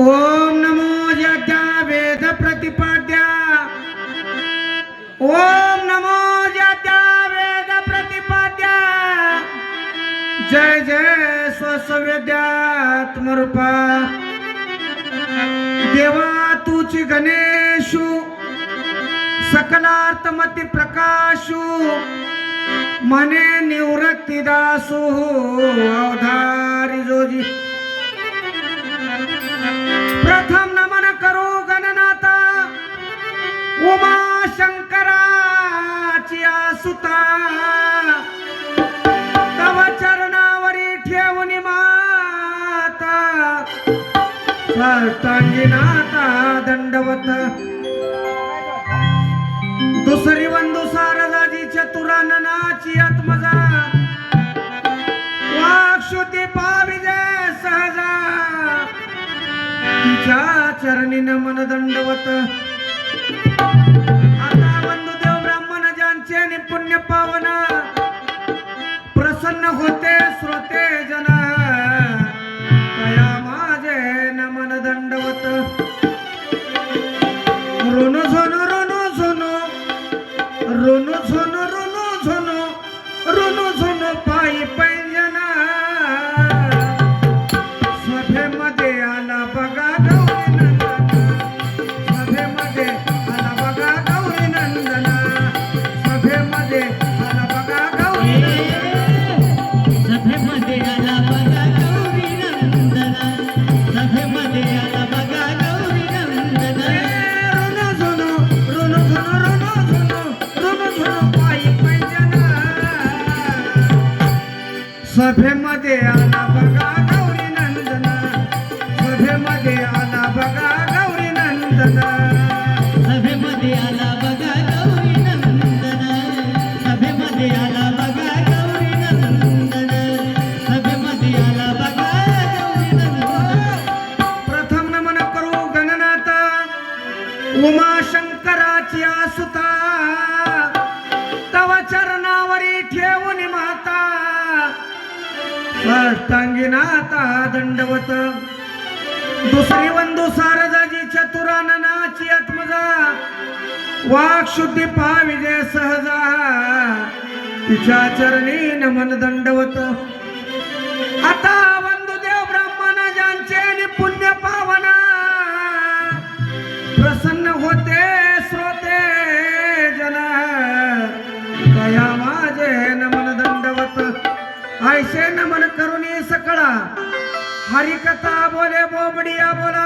ओम नमो ज्ञात्या वेद प्रतिपाद्या ओम नमो ज्ञात्या वेद प्रतिपाद्या जय जय स्वस्वेद्यात्मरूपा देवा तुची गणेशु सकलार्थमती प्रकाशु मने निवृत्ती दासु अवधारी जोजी प्रथम नमन करू गणनाथा उमा शंकराची आसुता तव चरणावरी ठेवून माता साष्टांगीनाथा दंडवत दुसरी वंदू सारदाजी चतुराननाची आत्मजा वाक्शुती पाविजय सहजा तिच्या चरणी नमन दंडवत आता वंदुदेव ब्राह्मण ज्यांचे पुण्य पावन प्रसन्न होते श्रोते जन तया माझे नमन दंडवत रोनो झोनो रोनो झोनो रोनो झोनो रोनो झोनो रोनो झोनो पायी पैंजना सभेमध्ये आला बघा गौरी नंदना सभेमध्ये आला बघा गौरी नंदना सभेमध्ये आला बघा गौरी सभेमध्ये आला बघा गौरी नंदना सभेमध्ये आला बघा गौरी नंदना रोनो झोनो रोनो झोनो रोनो झोनो रोनो झोनो पायी पैंजना सभेमध्ये आला बघा गौरी नंदना सभेमध्ये आला बघा गौरी नंदना सभेमध्ये आला बघा गौरी नंदना सभेमध्ये आला बघा गौरी नंदना सभेमध्ये आला बघा गौरी नंदना प्रथम नमन करू गणनाथ उमा शंकराची आसुता तव चरणावरी ठेवून माता साष्टांगीनाथा दंडवत दुसरी वंदू सारदाजी चतुराननाची आत्मजा वाक्शुद्धी पाविजय सहजा तिच्या चरणी नमन दंडवत आता वंदुदेव ब्राह्मण ज्यांचे पुण्य पावना प्रसन्न होते श्रोते जन दया माझे नमन दंडवत ऐसे नमन करुणी सकळा हरिकथा बोले बोबडिया बोला